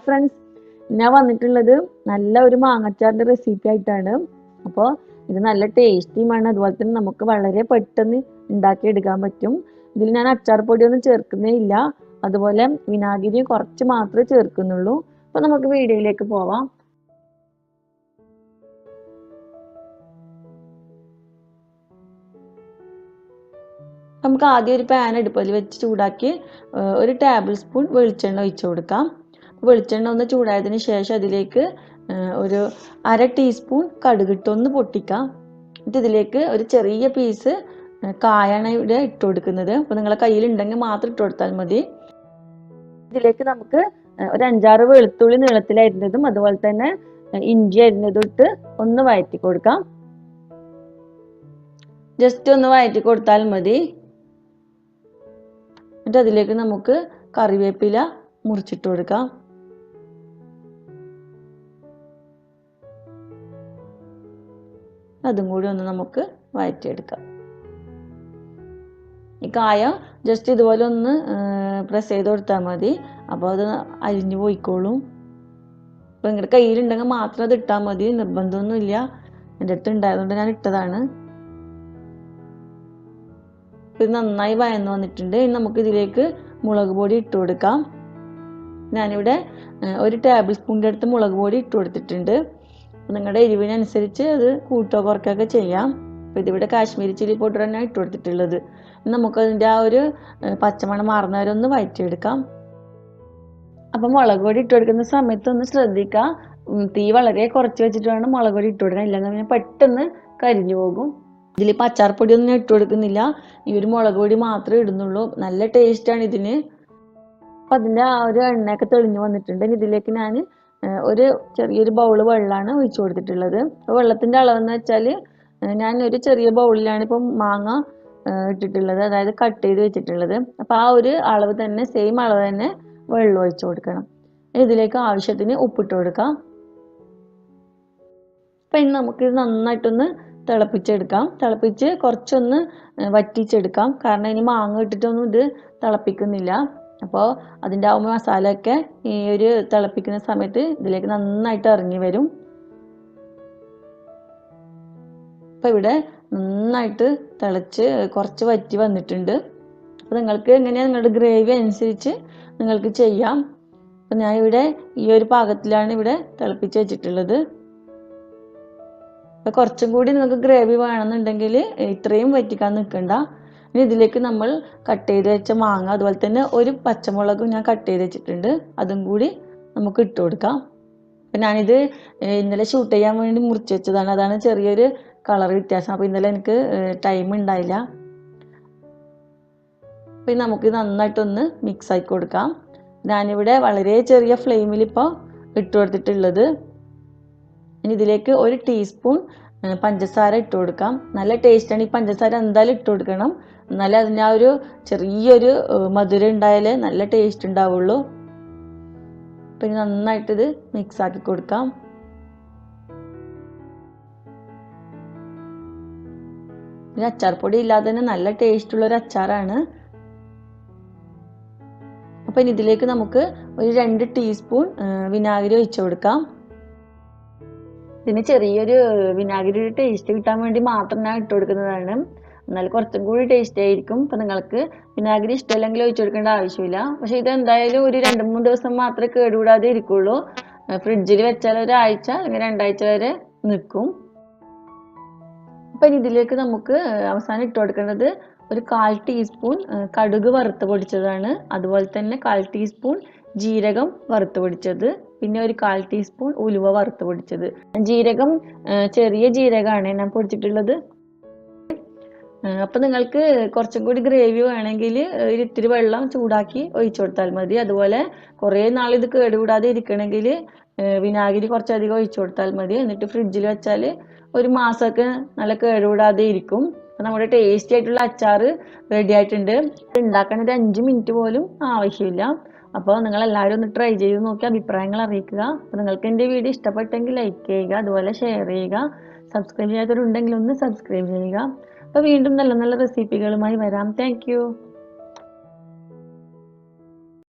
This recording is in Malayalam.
ഫ്രണ്ട്സ്, ഞാൻ വന്നിട്ടുള്ളത് നല്ല ഒരു മാങ്ങച്ചാറിന്റെ റെസിപ്പി ആയിട്ടാണ്. അപ്പോൾ ഇത് നല്ല ടേസ്റ്റിയുമാണ്. അതുപോലെ തന്നെ നമുക്ക് വളരെ പെട്ടെന്ന് ഉണ്ടാക്കിയെടുക്കാൻ പറ്റും. ഇതിൽ ഞാൻ അച്ചാർ പൊടിയൊന്നും ചേർക്കുന്നേ ഇല്ല. അതുപോലെ വിനാഗിരി കുറച്ച് മാത്രമേ ചേർക്കുന്നുള്ളൂ. അപ്പോൾ നമുക്ക് വീഡിയോയിലേക്ക് പോവാം. നമുക്ക് ആദ്യം ഒരു പാൻ അടുപ്പിൽ വെച്ച് ചൂടാക്കി ഒരു ടേബിൾ സ്പൂൺ വെളിച്ചെണ്ണ ഒഴിച്ചു കൊടുക്കാം. വെളിച്ചെണ്ണ ഒന്ന് ചൂടായതിന് ശേഷം അതിലേക്ക് ഒരു അര ടീസ്പൂൺ കടുകിട്ടൊന്ന് പൊട്ടിക്കാം. എന്നിട്ട് ഇതിലേക്ക് ഒരു ചെറിയ പീസ് കായാണ് ഇവിടെ ഇട്ട് കൊടുക്കുന്നത്. അപ്പോൾ നിങ്ങളെ കയ്യിലുണ്ടെങ്കിൽ മാത്രം ഇട്ട് കൊടുത്താൽ മതി. ഇതിലേക്ക് നമുക്ക് ഒരു 5-6 വെളുത്തുള്ളി നീളത്തിലരിഞ്ഞതും അതുപോലെ തന്നെ ഇഞ്ചി അരിഞ്ഞതും ഇട്ട് ഒന്ന് വഴറ്റി കൊടുക്കാം. ജസ്റ്റ് ഒന്ന് വഴറ്റി കൊടുത്താൽ മതി. എന്നിട്ട് അതിലേക്ക് നമുക്ക് കറിവേപ്പില മുറിച്ചിട്ട് കൊടുക്കാം. അതും കൂടി ഒന്ന് നമുക്ക് വഴറ്റിയെടുക്കാം. ഈ കായ ജസ്റ്റ് ഇതുപോലെ ഒന്ന് പ്രസ് ചെയ്ത് കൊടുത്താൽ മതി. അപ്പോൾ അത് അരിഞ്ഞു പോയിക്കോളും. അപ്പോൾ നിങ്ങളുടെ കയ്യിലുണ്ടെങ്കിൽ മാത്രം അത് ഇട്ടാൽ മതി, നിർബന്ധമൊന്നുമില്ല. എൻ്റെ അടുത്ത് ഉണ്ടായതുകൊണ്ട് ഞാൻ ഇട്ടതാണ്. ഇത് നന്നായി വഴന്നു വന്നിട്ടുണ്ട്. ഇനി നമുക്ക് ഇതിലേക്ക് മുളക് പൊടി ഇട്ട് കൊടുക്കാം. ഞാനിവിടെ ഒരു ടേബിൾ സ്പൂണിൻ്റെ അടുത്ത് മുളക് പൊടി ഇട്ട് കൊടുത്തിട്ടുണ്ട്. നിങ്ങളുടെ എരിവിനനുസരിച്ച് അത് കൂട്ടോ കുറയ്ക്കുകയൊക്കെ ചെയ്യാം. അപ്പോൾ ഇതിവിടെ കാശ്മീരി ചില്ലി പൗഡർ തന്നെ ഇട്ട് കൊടുത്തിട്ടുള്ളത്. നമുക്കതിൻ്റെ ആ ഒരു പച്ചമണം മാറുന്നവരെ ഒന്ന് വഴറ്റിയെടുക്കാം. അപ്പം മുളക് പൊടി ഇട്ട് കൊടുക്കുന്ന സമയത്ത് ഒന്ന് ശ്രദ്ധിക്കുക, തീ വളരെ കുറച്ച് വെച്ചിട്ട് വേണം മുളക് പൊടി ഇട്ട് കൊടുക്കാൻ. ഇല്ലെങ്കിൽ പിന്നെ പെട്ടെന്ന് കരിഞ്ഞു പോകും. ഇതിൽ അച്ചാർ പൊടിയൊന്നും ഞാൻ ഇട്ട് കൊടുക്കുന്നില്ല, ഈ ഒരു മുളക് പൊടി മാത്രമേ ഇടുന്നുള്ളൂ. നല്ല ടേസ്റ്റാണ് ഇതിന്. അപ്പം അതിൻ്റെ ആ ഒരു എണ്ണയൊക്കെ തെളിഞ്ഞു വന്നിട്ടുണ്ട്. ഇതിലേക്ക് ഞാൻ ഒരു ചെറിയൊരു ബൗള് വെള്ളമാണ് ഒഴിച്ചു കൊടുത്തിട്ടുള്ളത്. വെള്ളത്തിൻ്റെ അളവെന്ന് വെച്ചാൽ ഞാൻ ഒരു ചെറിയ ബൗളിലാണ് ഇപ്പം മാങ്ങ ഇട്ടിട്ടുള്ളത്, അതായത് കട്ട് ചെയ്ത് വെച്ചിട്ടുള്ളത്. അപ്പോൾ ആ ഒരു അളവ് തന്നെ, സെയിം അളവ് തന്നെ വെള്ളം ഒഴിച്ചു കൊടുക്കണം. ഇതിലേക്ക് ആവശ്യത്തിന് ഉപ്പിട്ട് കൊടുക്കാം. അപ്പം ഇനി നമുക്കിത് നന്നായിട്ടൊന്ന് തിളപ്പിച്ചെടുക്കാം. തിളപ്പിച്ച് കുറച്ചൊന്ന് വറ്റിച്ചെടുക്കാം. കാരണം ഇനി മാങ്ങ ഇട്ടിട്ടൊന്നും ഇത് തിളപ്പിക്കുന്നില്ല. അപ്പോൾ അതിൻ്റെ ആ മസാലയൊക്കെ ഈ ഒരു തിളപ്പിക്കുന്ന സമയത്ത് ഇതിലേക്ക് നന്നായിട്ട് ഇറങ്ങി വരും. അപ്പോൾ ഇവിടെ നന്നായിട്ട് തിളച്ച് കുറച്ച് വറ്റി വന്നിട്ടുണ്ട്. അപ്പോൾ നിങ്ങൾക്ക് എങ്ങനെയാണ് നിങ്ങളുടെ ഗ്രേവി അനുസരിച്ച് നിങ്ങൾക്ക് ചെയ്യാം. അപ്പോൾ ഞാനിവിടെ ഈ ഒരു പാകത്തിലാണ് ഇവിടെ തിളപ്പിച്ച് വെച്ചിട്ടുള്ളത്. അപ്പോൾ കുറച്ചും കൂടി നിങ്ങൾക്ക് ഗ്രേവി വേണമെന്നുണ്ടെങ്കിൽ ഇത്രയും വറ്റിക്കാൻ നിൽക്കണ്ട. ഇനി ഇതിലേക്ക് നമ്മൾ കട്ട് ചെയ്ത് വെച്ച മാങ്ങ, അതുപോലെ തന്നെ ഒരു പച്ചമുളകും ഞാൻ കട്ട് ചെയ്ത് വെച്ചിട്ടുണ്ട്, അതും കൂടി നമുക്ക് ഇട്ട് കൊടുക്കാം. അപ്പം ഞാനിത് ഇന്നലെ ഷൂട്ട് ചെയ്യാൻ വേണ്ടി മുറിച്ച് വെച്ചതാണ്, അതാണ് ചെറിയൊരു കളർ വ്യത്യാസം. അപ്പോൾ ഇന്നലെ എനിക്ക് ടൈം ഉണ്ടായില്ല. അപ്പം നമുക്ക് നന്നായിട്ടൊന്ന് മിക്സ് ആക്കി കൊടുക്കാം. ഞാനിവിടെ വളരെ ചെറിയ ഫ്ലെയിമിൽ ഇപ്പോൾ ഇട്ട് കൊടുത്തിട്ടുള്ളത്. ഇനി ഇതിലേക്ക് ഒരു ടീസ്പൂൺ പഞ്ചസാര ഇട്ട് കൊടുക്കാം. നല്ല ടേസ്റ്റാണ്. ഈ പഞ്ചസാര എന്തായാലും ഇട്ട് കൊടുക്കണം, എന്നാലേ അതിൻ്റെ ആ ഒരു ചെറിയൊരു മധുരം ഉണ്ടായാലേ നല്ല ടേസ്റ്റ് ഉണ്ടാവുള്ളൂ. പിന്നെ നന്നായിട്ടിത് മിക്സ് ആക്കി കൊടുക്കാം. പിന്നെ അച്ചാർ പൊടി ഇല്ലാതെ തന്നെ നല്ല ടേസ്റ്റുള്ളൊരു അച്ചാറാണ്. അപ്പം ഇനി ഇതിലേക്ക് നമുക്ക് ഒരു 2 ടീസ്പൂൺ വിനാഗിരി ഒഴിച്ചു കൊടുക്കാം. ഇതിന് ചെറിയൊരു വിനാഗിരിയുടെ ടേസ്റ്റ് കിട്ടാൻ വേണ്ടി മാത്രം ഞാൻ ഇട്ട് കൊടുക്കുന്നതാണ്, എന്നാൽ കുറച്ചും കൂടി ടേസ്റ്റ് ആയിരിക്കും. അപ്പം നിങ്ങൾക്ക് വിനാഗിരി ഇഷ്ടമല്ലെങ്കിൽ ഒഴിച്ചു കൊടുക്കേണ്ട ആവശ്യമില്ല. പക്ഷേ ഇത് എന്തായാലും ഒരു 2-3 ദിവസം മാത്രമേ കേടുകൂടാതെ ഇരിക്കുള്ളൂ. ഫ്രിഡ്ജിൽ വെച്ചാൽ ഒരാഴ്ച അല്ലെങ്കിൽ 2 ആഴ്ച വരെ നിൽക്കും. അപ്പം ഇനി ഇതിലേക്ക് നമുക്ക് അവസാനം ഇട്ട് കൊടുക്കേണ്ടത് ഒരു 1/4 ടീസ്പൂൺ കടുക് വറുത്ത് പൊടിച്ചതാണ്. അതുപോലെ തന്നെ 1/4 ടീസ്പൂൺ ജീരകം വറുത്ത് പൊടിച്ചത്, പിന്നെ ഒരു 1/4 ടീസ്പൂൺ ഉലുവ വറുത്ത് പൊടിച്ചത്. ജീരകം ചെറിയ ജീരകമാണ് ഞാൻ പൊടിച്ചിട്ടുള്ളത്. അപ്പം നിങ്ങൾക്ക് കുറച്ചും കൂടി ഗ്രേവി വേണമെങ്കിൽ ഒരു ഇത്തിരി വെള്ളം ചൂടാക്കി ഒഴിച്ചു കൊടുത്താൽ മതി. അതുപോലെ കുറേ നാൾ ഇത് കേടുകൂടാതെ ഇരിക്കണമെങ്കിൽ വിനാഗിരി കുറച്ചധികം ഒഴിച്ചു കൊടുത്താൽ മതി. എന്നിട്ട് ഫ്രിഡ്ജിൽ വെച്ചാൽ ഒരു മാസമൊക്കെ നല്ല കേടുകൂടാതെ ഇരിക്കും. അപ്പം നമ്മുടെ ടേസ്റ്റി ആയിട്ടുള്ള അച്ചാർ റെഡി ആയിട്ടുണ്ട്. ഉണ്ടാക്കാൻ ഒരു 5 മിനിറ്റ് പോലും ആവശ്യമില്ല. അപ്പോൾ നിങ്ങളെല്ലാവരും ഒന്ന് ട്രൈ ചെയ്ത് നോക്കി അഭിപ്രായങ്ങൾ അറിയിക്കുക. അപ്പോൾ നിങ്ങൾക്ക് എൻ്റെ വീഡിയോ ഇഷ്ടപ്പെട്ടെങ്കിൽ ലൈക്ക് ചെയ്യുക, അതുപോലെ ഷെയർ ചെയ്യുക. സബ്സ്ക്രൈബ് ചെയ്യാത്തവരുണ്ടെങ്കിൽ ഒന്ന് സബ്സ്ക്രൈബ് ചെയ്യുക. അപ്പോൾ വീണ്ടും നല്ല നല്ല റെസിപ്പികളുമായി വരാം. Thank you.